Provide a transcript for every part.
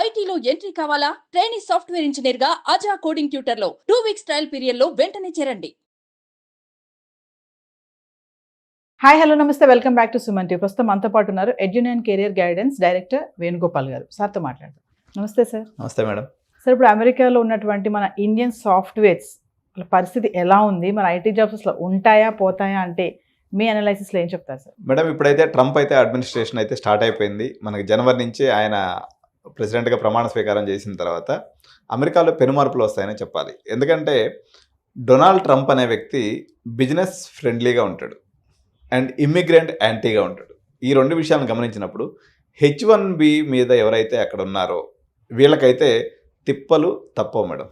ఐటీలో ఎంట్రీ కావాలా? Trainee software engineer గా అజా కోడింగ్ ట్యూటర్ లో 2 వీక్స్ ట్రయల్ పీరియడ్ లో వెంటనే చేరండి. హాయ్ హలో నమస్తే welcome back to Suman TV. ప్రస్తుతం మనతో పాటు ఉన్నారు Edunine career guidance director Venugopal గారు. సార్తో మాట్లాడదాం. నమస్తే సార్. నమస్తే మేడం. సార్, ఇప్పుడు అమెరికాలో ఉన్నటువంటి మన ఇండియన్ సాఫ్ట్వేర్స్ పరిస్థితి ఎలా ఉంది? మన ఐటీ జాబ్స్ అసలు ఉంటాయా పోతాయా అంటే మీ అనాలైసిస్లో ఏం చెప్తారు సార్? మేడం, ఇప్పుడైతే ట్రంప్ అయితే అడ్మినిస్ట్రేషన్ అయితే స్టార్ట్ అయిపోయింది. మనకి జనవరి నుంచి ఆయన ప్రెసిడెంట్గా ప్రమాణ స్వీకారం చేసిన తర్వాత అమెరికాలో పెనుమార్పులు వస్తాయని చెప్పాలి. ఎందుకంటే డొనాల్డ్ ట్రంప్ అనే వ్యక్తి బిజినెస్ ఫ్రెండ్లీగా ఉంటాడు అండ్ ఇమ్మిగ్రెంట్ యాంటీగా ఉంటాడు. ఈ రెండు విషయాలను గమనించినప్పుడు H1B మీద ఎవరైతే అక్కడ ఉన్నారో వీళ్ళకైతే తిప్పలు తప్పవు మేడం.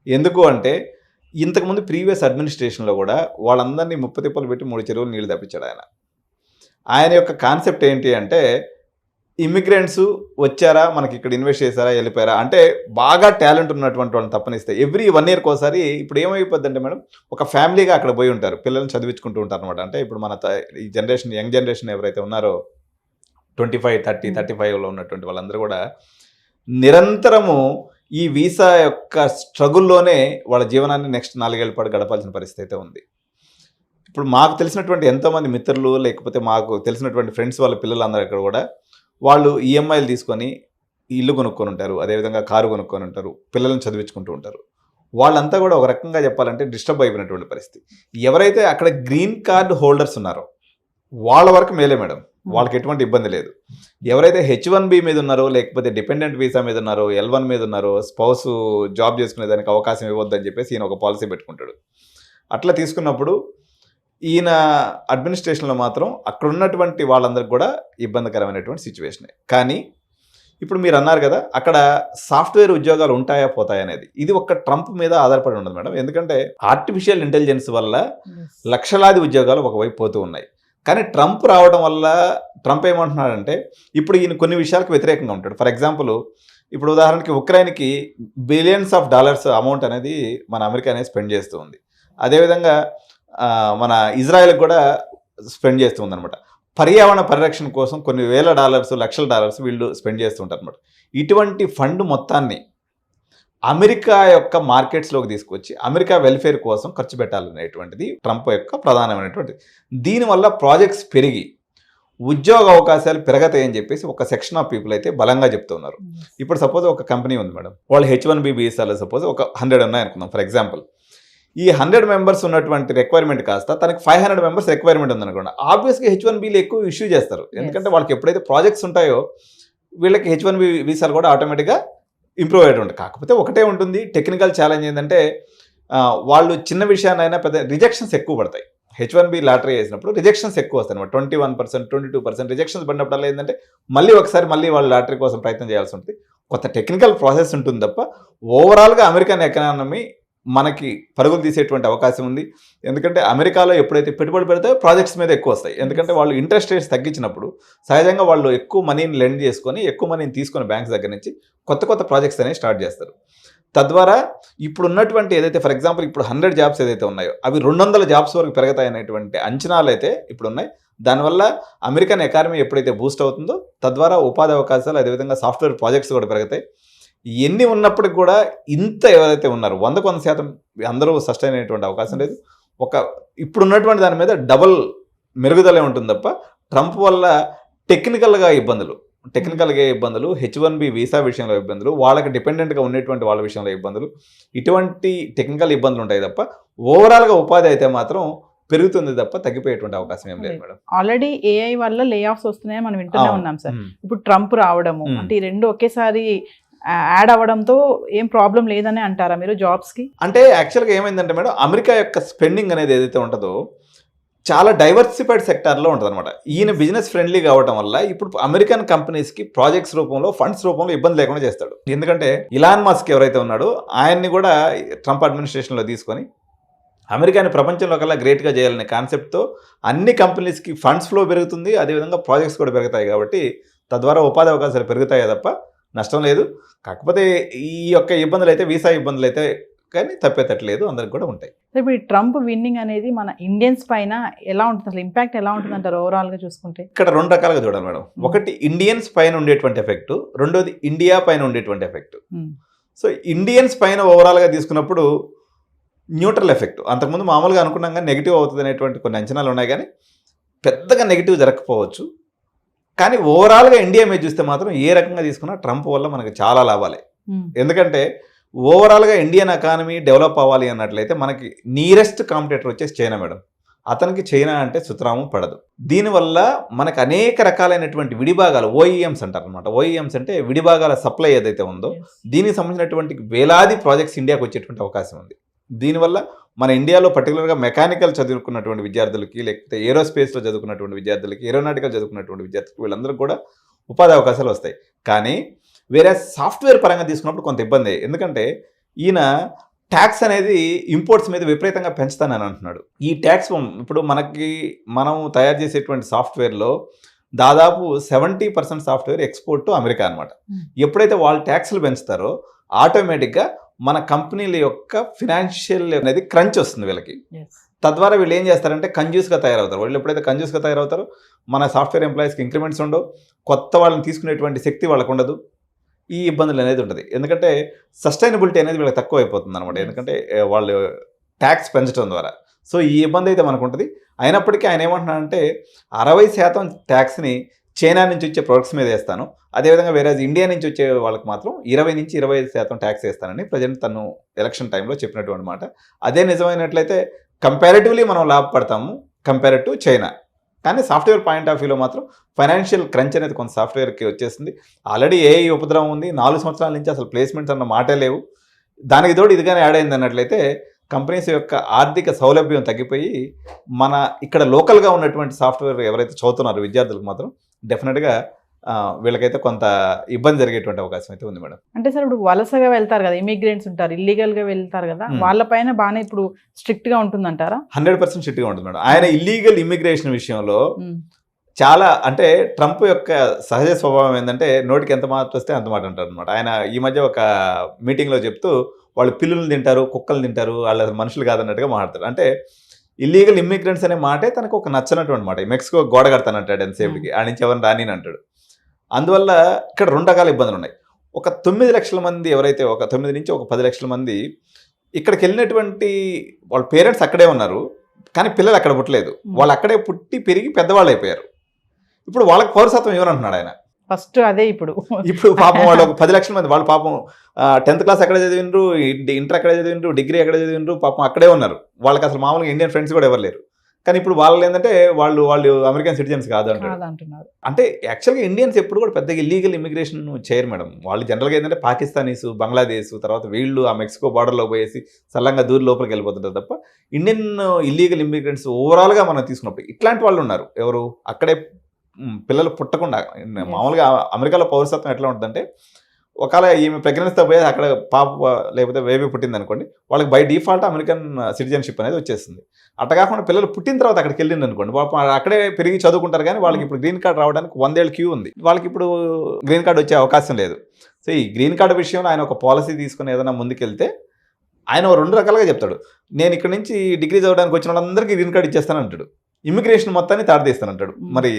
ఎందుకు అంటే ఇంతకుముందు ప్రీవియస్ అడ్మినిస్ట్రేషన్లో కూడా వాళ్ళందరినీ 30 తిప్పలు పెట్టి 3 చెరువులు నీళ్ళు తప్పించాడు ఆయన. ఆయన యొక్క కాన్సెప్ట్ ఏంటి అంటే ఇమిగ్రెంట్స్ వచ్చారా, మనకి ఇక్కడ ఇన్వెస్ట్ చేశారా, వెళ్ళిపోయారా అంటే బాగా టాలెంట్ ఉన్నటువంటి వాళ్ళని తప్పనిస్తే ఎవ్రీ 1 ఇయర్కి ఒకసారి ఇప్పుడు ఏమైపోద్ది అంటే మేడం, ఒక ఫ్యామిలీగా అక్కడ పోయి ఉంటారు, పిల్లల్ని చదివించుకుంటూ ఉంటారు అనమాట. అంటే ఇప్పుడు మన ఈ జనరేషన్ యంగ్ జనరేషన్ ఎవరైతే ఉన్నారో 25, 30, 35లో ఉన్నటువంటి వాళ్ళందరూ కూడా నిరంతరము ఈ వీసా యొక్క స్ట్రగుల్లోనే వాళ్ళ జీవనాన్ని నెక్స్ట్ 4 ఏళ్ల పాటు గడపాల్సిన పరిస్థితి అయితే ఉంది. ఇప్పుడు మాకు తెలిసినటువంటి ఎంతోమంది మిత్రులు లేకపోతే మాకు తెలిసినటువంటి ఫ్రెండ్స్ వాళ్ళ పిల్లలందరూ ఇక్కడ కూడా వాళ్ళు ఈఎంఐలు తీసుకొని ఇల్లు కొనుక్కొని ఉంటారు, అదేవిధంగా కారు కొనుక్కొని ఉంటారు, పిల్లల్ని చదివించుకుంటూ ఉంటారు. వాళ్ళంతా కూడా ఒక రకంగా చెప్పాలంటే డిస్టర్బ్ అయిపోయినటువంటి పరిస్థితి. ఎవరైతే అక్కడ గ్రీన్ కార్డ్ హోల్డర్స్ ఉన్నారో వాళ్ళ వరకు మేలే మేడం, వాళ్ళకి ఎటువంటి ఇబ్బంది లేదు. ఎవరైతే H1B మీద ఉన్నారో లేకపోతే డిపెండెంట్ వీసా మీద ఉన్నారో L1 మీద ఉన్నారో స్పౌస్ జాబ్ చేసుకునే దానికి అవకాశం ఇవ్వద్దని చెప్పేసి ఈయన ఒక పాలసీ పెట్టుకుంటాడు. అట్లా తీసుకున్నప్పుడు ఈయన అడ్మినిస్ట్రేషన్లో మాత్రం అక్కడ ఉన్నటువంటి వాళ్ళందరికీ కూడా ఇబ్బందికరమైనటువంటి సిచ్యువేషనే. కానీ ఇప్పుడు మీరు అన్నారు కదా అక్కడ సాఫ్ట్వేర్ ఉద్యోగాలు ఉంటాయా పోతాయా అనేది, ఇది ఒక్క ట్రంప్ మీద ఆధారపడి ఉండదు మేడం. ఎందుకంటే ఆర్టిఫిషియల్ ఇంటెలిజెన్స్ వల్ల లక్షలాది ఉద్యోగాలు ఒకవైపు పోతూ ఉన్నాయి. కానీ ట్రంప్ రావడం వల్ల ట్రంప్ ఏమంటున్నాడంటే ఇప్పుడు ఈయన కొన్ని విషయాలకు వ్యతిరేకంగా ఉంటాడు. ఫర్ ఎగ్జాంపుల్ ఇప్పుడు ఉదాహరణకి ఉక్రెయిన్కి బిలియన్స్ ఆఫ్ డాలర్స్ అమౌంట్ అనేది మన అమెరికా అనేది స్పెండ్ చేస్తూ ఉంది. అదేవిధంగా మన ఇజ్రాయెల్కి కూడా స్పెండ్ చేస్తూ ఉందన్నమాట. పర్యావరణ పరిరక్షణ కోసం కొన్ని వేల డాలర్స్ లక్షల డాలర్స్ వీళ్ళు స్పెండ్ చేస్తుంటారు అనమాట. ఇటువంటి ఫండ్ మొత్తాన్ని అమెరికా యొక్క మార్కెట్స్లోకి తీసుకొచ్చి అమెరికా వెల్ఫేర్ కోసం ఖర్చు పెట్టాలనేటువంటిది ట్రంప్ యొక్క ప్రధానమైనటువంటిది. దీనివల్ల ప్రాజెక్ట్స్ పెరిగి ఉద్యోగ అవకాశాలు పెరగతాయని చెప్పేసి ఒక సెక్షన్ ఆఫ్ పీపుల్ అయితే బలంగా చెప్తున్నారు. ఇప్పుడు సపోజ్ ఒక కంపెనీ ఉంది మేడం, వాళ్ళు H1B వీసాలో సపోజ్ ఒక 100 ఉన్నాయనుకుందాం ఫర్ ఎగ్జాంపుల్. ఈ 100 మెంబర్స్ ఉన్నటువంటి రిక్వైర్మెంట్ కాస్త తనకి 500 మెంబర్స్ రిక్వైర్మెంట్ ఉందనుకోండి, ఆబ్వియస్గా H1Bలు ఎక్కువ ఇష్యూ చేస్తారు. ఎందుకంటే వాళ్ళకి ఎప్పుడైతే ప్రాజెక్ట్స్ ఉంటాయో వీళ్ళకి H1B వీసాలు కూడా ఆటోమేటిక్గా ఇంప్రూవ్ అయ్యేది ఉంటుంది. కాకపోతే ఒకటే ఉంటుంది టెక్నికల్ ఛాలెంజ్ ఏంటంటే వాళ్ళు చిన్న విషయాన్నైనా పెద్ద రిజెక్షన్స్ ఎక్కువ పడతాయి. H1B లాటరీ వేసినప్పుడు రిజెక్షన్స్ ఎక్కువ వస్తాయి అనమాట. 21%, 22% రిజెక్షన్స్ పడినప్పుడల్లా ఏంటంటే మళ్ళీ వాళ్ళు లాటరీ కోసం ప్రయత్నం చేయాల్సి ఉంటుంది. కొత్త టెక్నికల్ ప్రాసెస్ ఉంటుంది తప్ప ఓవరాల్గా అమెరికన్ ఎకానమీ మనకి పరుగులు తీసేటువంటి అవకాశం ఉంది. ఎందుకంటే అమెరికాలో ఎప్పుడైతే పెట్టుబడి పెడితే ప్రాజెక్ట్స్ మీద ఎక్కువ వస్తాయి. ఎందుకంటే వాళ్ళు ఇంట్రెస్ట్ రేట్స్ తగ్గించినప్పుడు సహజంగా వాళ్ళు ఎక్కువ మనీని లెండ్ చేసుకొని ఎక్కువ మనీని తీసుకొని బ్యాంక్స్ దగ్గర నుంచి కొత్త ప్రాజెక్ట్స్ అనేవి స్టార్ట్ చేస్తారు. తద్వారా ఇప్పుడు ఉన్నటువంటి ఏదైతే ఫర్ ఎగ్జాంపుల్ ఇప్పుడు 100 జాబ్స్ ఏదైతే ఉన్నాయో అవి 200 జాబ్స్ వరకు పెరుగుతాయనేటువంటి అంచనాలు అయితే ఇప్పుడు ఉన్నాయి. దానివల్ల అమెరికన్ ఎకానమీ ఎప్పుడైతే బూస్ట్ అవుతుందో తద్వారా ఉపాధి అవకాశాలు అదేవిధంగా సాఫ్ట్వేర్ ప్రాజెక్ట్స్ కూడా పెరుగుతాయి. ఎన్ని ఉన్నప్పటికి కూడా ఇంత ఎవరైతే ఉన్నారో 100% అందరూ సస్టైన్ అయ్యేటువంటి అవకాశం లేదు. ఇప్పుడున్నటువంటి దాని మీద డబుల్ మెరుగుదలే ఉంటుంది తప్ప ట్రంప్ వల్ల టెక్నికల్గా ఇబ్బందులు H1B వీసా విషయంలో ఇబ్బందులు, వాళ్ళకి డిపెండెంట్గా ఉండేటువంటి వాళ్ళ విషయంలో ఇబ్బందులు, ఇటువంటి టెక్నికల్ ఇబ్బందులు ఉంటాయి తప్ప ఓవరాల్గా ఉపాధి అయితే మాత్రం పెరుగుతుంది తప్ప తగ్గిపోయేటువంటి అవకాశం ఏం లేదు మేడం. ఆల్రెడీ AI వల్ల లే ఆఫ్స్ వస్తున్నాయని మనం వింటూనే ఉన్నాం సార్. ఇప్పుడు ట్రంప్ రావడము అంటే ఈ రెండు ఒకేసారి యాడ్ అవ్వడంతో ఏం ప్రాబ్లం లేదని అంటారా మీరు జాబ్స్కి? అంటే యాక్చువల్గా ఏమైందంటే మేడం, అమెరికా యొక్క స్పెండింగ్ అనేది ఏదైతే ఉంటుందో చాలా డైవర్సిఫైడ్ సెక్టార్లో ఉంటుంది అనమాట. ఈయన బిజినెస్ ఫ్రెండ్లీ కావడం వల్ల ఇప్పుడు అమెరికన్ కంపెనీస్కి ప్రాజెక్ట్స్ రూపంలో ఫండ్స్ రూపంలో ఇబ్బంది లేకుండా చేస్తాడు. ఎందుకంటే ఇలాన్ మస్క్ ఎవరైతే ఉన్నాడో ఆయన్ని కూడా ట్రంప్ అడ్మినిస్ట్రేషన్లో తీసుకొని అమెరికాని ప్రపంచంలో కల్లా గ్రేట్గా చేయాలనే కాన్సెప్ట్తో అన్ని కంపెనీస్కి ఫండ్స్ ఫ్లో పెరుగుతుంది, అదేవిధంగా ప్రాజెక్ట్స్ కూడా పెరుగుతాయి. కాబట్టి తద్వారా ఉపాధి అవకాశాలు పెరుగుతాయి తప్ప నష్టం లేదు. కాకపోతే ఈ యొక్క ఇబ్బందులు అయితే వీసా ఇబ్బందులు అయితే కానీ తప్పేటట్లేదు, అందరికి కూడా ఉంటాయి. ఇప్పుడు ఈ ట్రంప్ విన్నింగ్ అనేది మన ఇండియన్స్ పైన ఎలా ఉంటుంది, అసలు ఇంపాక్ట్ ఎలా ఉంటుంది అంటారు ఓవరాల్ గా చూసుకుంటే? ఇక్కడ 2 రకాలుగా చూడాలి మేడం. ఒకటి ఇండియన్స్ పైన ఉండేటువంటి ఎఫెక్ట్, రెండోది ఇండియా పైన ఉండేటువంటి ఎఫెక్ట్. సో ఇండియన్స్ పైన ఓవరాల్గా తీసుకున్నప్పుడు న్యూట్రల్ ఎఫెక్ట్. అంతకుముందు మామూలుగా అనుకున్నాం కానీ నెగిటివ్ అవుతుంది అనేటువంటి కొన్ని అంచనాలు ఉన్నాయి, కానీ పెద్దగా నెగిటివ్ జరగకపోవచ్చు. కానీ ఓవరాల్గా ఇండియా మీద చూస్తే మాత్రం ఏ రకంగా తీసుకున్నా ట్రంప్ వల్ల మనకు చాలా లాభాలే. ఎందుకంటే ఓవరాల్గా ఇండియన్ ఎకానమీ డెవలప్ అవ్వాలి అన్నట్లయితే మనకి నియరెస్ట్ కాంపిటేటర్ వచ్చేసి చైనా మేడం. అతనికి చైనా అంటే సుతరాము పడదు. దీనివల్ల మనకు అనేక రకాలైనటువంటి విడిభాగాలు, ఓఈఎంస్ అంటారు అనమాట. ఓఈఎంస్ అంటే విడిభాగాల సప్లై ఏదైతే ఉందో దీనికి సంబంధించినటువంటి వేలాది ప్రాజెక్ట్స్ ఇండియాకి వచ్చేటువంటి అవకాశం ఉంది. దీనివల్ల మన ఇండియాలో పర్టికులర్గా మెకానికల్ చదువుకున్నటువంటి విద్యార్థులకి, లేకపోతే ఏరోస్పేస్లో చదువుకున్నటువంటి విద్యార్థులకి, ఏరోనాటికల్ చదువుకున్నటువంటి విద్యార్థులకి వీళ్ళందరికీ కూడా ఉపాధి అవకాశాలు వస్తాయి. కానీ వేరే సాఫ్ట్వేర్ పరంగా తీసుకున్నప్పుడు కొంత ఇబ్బంది. ఎందుకంటే ఈయన ట్యాక్స్ అనేది ఇంపోర్ట్స్ మీద విపరీతంగా పెంచుతానని అంటున్నాడు. ఈ ట్యాక్స్ ఇప్పుడు మనం తయారు చేసేటువంటి సాఫ్ట్వేర్లో దాదాపు 70% సాఫ్ట్వేర్ ఎక్స్పోర్ట్ టు అమెరికా అనమాట. ఎప్పుడైతే వాళ్ళు ట్యాక్స్లు పెంచుతారో ఆటోమేటిక్గా మన కంపెనీల యొక్క ఫినాన్షియల్ అనేది క్రంచ్ వస్తుంది వీళ్ళకి. తద్వారా వీళ్ళు ఏం చేస్తారంటే కంజ్యూస్గా తయారవుతారు. వాళ్ళు ఎప్పుడైతే కంజ్యూస్గా తయారవుతారో మన సాఫ్ట్వేర్ ఎంప్లాయీస్కి ఇంక్రిమెంట్స్ ఉండవు, కొత్త వాళ్ళని తీసుకునేటువంటి శక్తి వాళ్ళకు ఉండదు, ఈ ఇబ్బందులు అనేది ఉంటుంది. ఎందుకంటే సస్టైనబిలిటీ అనేది వీళ్ళకి తక్కువ అయిపోతుంది అనమాట. ఎందుకంటే వాళ్ళు ట్యాక్స్ పెంచడం ద్వారా. సో ఈ ఇబ్బంది అయితే మనకు ఉంటుంది. అయినప్పటికీ ఆయన ఏమంటున్నాడంటే 60% ట్యాక్స్ని చైనా నుంచి వచ్చే ప్రొడక్ట్స్ మీద వేస్తాను, అదేవిధంగా వేరే ఇండియా నుంచి వచ్చే వాళ్ళకి మాత్రం 20 నుంచి 25% ట్యాక్స్ వేస్తానని ప్రజెంట్ తను ఎలక్షన్ టైంలో చెప్పినటువంటి మాట. అదే నిజమైనట్లయితే కంపారిటివ్లీ మనం లాభపడతాము కంపేర్డ్ టు చైనా. కానీ సాఫ్ట్వేర్ పాయింట్ ఆఫ్ వ్యూలో మాత్రం ఫైనాన్షియల్ క్రంచ్ అనేది కొంత సాఫ్ట్వేర్కి వచ్చేసింది. ఆల్రెడీ ఏఐ ఉపద్రవం ఉంది. 4 సంవత్సరాల నుంచి అసలు ప్లేస్మెంట్స్ అన్న మాటే లేవు. దానికి తోడు ఇదిగానే యాడ్ అయింది అన్నట్లయితే కంపెనీస్ యొక్క ఆర్థిక సౌలభ్యం తగ్గిపోయి మన ఇక్కడ లోకల్గా ఉన్నటువంటి సాఫ్ట్వేర్ ఎవరైతే చదువుతున్నారో విద్యార్థులకు మాత్రం డెఫినెట్గా వీళ్ళకైతే కొంత ఇబ్బంది జరిగేటువంటి అవకాశం అయితే ఉంది మేడం. అంటే సార్ ఇప్పుడు వలసగా వెళ్తారు కదా, ఇమిగ్రెంట్స్ ఉంటారు, ఇల్లీగల్గా వెళ్తారు కదా, వాళ్ళపైన బాగానే ఇప్పుడు స్ట్రిక్ట్గా ఉంటుందంటారా? 100% స్ట్రిక్ట్గా ఉంటుంది మేడం. ఆయన ఇల్లీగల్ ఇమిగ్రేషన్ విషయంలో చాలా, అంటే ట్రంప్ యొక్క సహజ స్వభావం ఏంటంటే నోటికి ఎంత మాట వస్తే అంత మాట అంటారు అనమాట. ఆయన ఈ మధ్య ఒక మీటింగ్లో చెప్తూ వాళ్ళు పిల్లులు తింటారు, కుక్కలు తింటారు, వాళ్ళు అసలు మనుషులు కాదన్నట్టుగా మాట్లాడతారు. అంటే ఇల్లీగల్ ఇమిగ్రెంట్స్ అనే మాటే తనకు ఒక నచ్చనటువంటి మాట. మెక్సికో గోడ కడతానంటాడు ఎంతసేపుకి, ఆ నుంచి ఎవరిని రాని అంటాడు. అందువల్ల ఇక్కడ 2 రకాల ఇబ్బందులు ఉన్నాయి. ఒక 9 లక్షల మంది ఎవరైతే, ఒక 9 నుంచి ఒక 10 లక్షల మంది ఇక్కడికి వెళ్ళినటువంటి వాళ్ళ పేరెంట్స్ అక్కడే ఉన్నారు, కానీ పిల్లలు అక్కడ పుట్టలేదు. వాళ్ళు అక్కడే పుట్టి పెరిగి పెద్దవాళ్ళు అయిపోయారు. ఇప్పుడు వాళ్ళకి పౌరసత్వం ఎవరంటున్నాడు ఆయన. ఫస్ట్ అదే ఇప్పుడు పాపం వాళ్ళు ఒక 10 లక్షల మంది, వాళ్ళు పాపం 10th క్లాస్ ఎక్కడ చదివిండ్రు, ఇంటర్ ఎక్కడ చదివిండ్రు, డిగ్రీ ఎక్కడ చదివిండ్రు, పాపం అక్కడే ఉన్నారు. వాళ్ళకి అసలు మామూలుగా ఇండియన్ ఫ్రెండ్స్ కూడా ఎవరు లేరు. కానీ ఇప్పుడు వాళ్ళు ఏంటంటే వాళ్ళు అమెరికన్ సిటిజన్స్ కాదు అంటున్నారు. అంటే యాక్చువల్గా ఇండియన్స్ ఎప్పుడు కూడా పెద్దగా ఇల్లీగల్ ఇమిగ్రేషన్ చేయరు మేడం. వాళ్ళు జనరల్గా ఏంటంటే పాకిస్తానీస్, బంగ్లాదేశ్, తర్వాత వీళ్ళు ఆ మెక్సికో బార్డర్లో పోయేసి సల్లంగా దూరి లోపలికి వెళ్ళిపోతుంటారు తప్ప ఇండియన్ ఇల్లీగల్ ఇమిగ్రెంట్స్ ఓవరాల్గా మనం తీసుకున్నప్పుడు ఇట్లాంటి వాళ్ళు ఉన్నారు. ఎవరు అక్కడే పిల్లలు పుట్టకుండా, మామూలుగా అమెరికాలో పౌరసత్వం ఎట్లా ఉంటుందంటే ఒకవేళ ఈమె ప్రెగ్నెన్సీతో పోయి అక్కడ పాప లేకపోతే బేబీ పుట్టింది అనుకోండి, వాళ్ళకి బై డిఫాల్ట్ అమెరికన్ సిటిజన్షిప్ అనేది వచ్చేస్తుంది. అట్లా కాకుండా పిల్లలు పుట్టిన తర్వాత అక్కడికి వెళ్ళింది అనుకోండి, పాపం అక్కడే పెరిగి చదువుకుంటారు, కానీ వాళ్ళకి ఇప్పుడు గ్రీన్ కార్డ్ రావడానికి 100 ఏళ్ళ క్యూ ఉంది. వాళ్ళకి ఇప్పుడు గ్రీన్ కార్డ్ వచ్చే అవకాశం లేదు. సో ఈ గ్రీన్ కార్డు విషయంలో ఆయన ఒక పాలసీ తీసుకుని ఏదైనా ముందుకెళ్తే ఆయన 2 రకాలుగా చెప్తాడు. నేను ఇక్కడ నుంచి డిగ్రీ చదవడానికి వచ్చిన వాళ్ళందరికీ గ్రీన్ కార్డు ఇచ్చేస్తానంటాడు, ఇమిగ్రేషన్ మొత్తాన్ని తాడదీస్తానంటాడు. మరి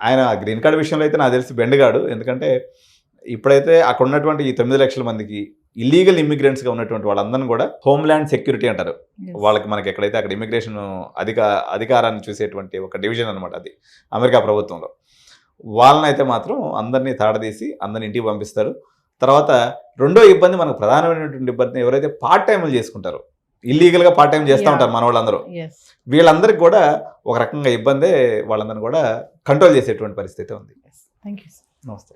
ఆయన గ్రీన్ కార్డు విషయంలో అయితే నాకు తెలిసి బెండగాడు. ఎందుకంటే ఇప్పుడైతే అక్కడ ఉన్నటువంటి ఈ 9 లక్షల మందికి ఇల్లీగల్ ఇమిగ్రెంట్స్గా ఉన్నటువంటి వాళ్ళందరినీ కూడా హోమ్ల్యాండ్ సెక్యూరిటీ అంటారు. వాళ్ళకి మనకి ఎక్కడైతే అక్కడ ఇమిగ్రేషన్ అధికారాన్ని చూసేటువంటి ఒక డివిజన్ అనమాట అది అమెరికా ప్రభుత్వంలో. వాళ్ళనైతే మాత్రం అందరినీ తాడదీసి అందరిని ఇంటికి పంపిస్తారు. తర్వాత రెండో ఇబ్బంది, మనకు ప్రధానమైనటువంటి ఇబ్బంది, ఎవరైతే పార్ట్ టైంలు చేసుకుంటారో, ఇల్లీగల్గా పార్ట్ టైం చేస్తూ ఉంటారు మన వాళ్ళందరూ, వీళ్ళందరికీ కూడా ఒక రకంగా ఇబ్బందే. వాళ్ళందరినీ కూడా కంట్రోల్ చేసేటువంటి పరిస్థితి ఉంది. Thank you. నమస్తే.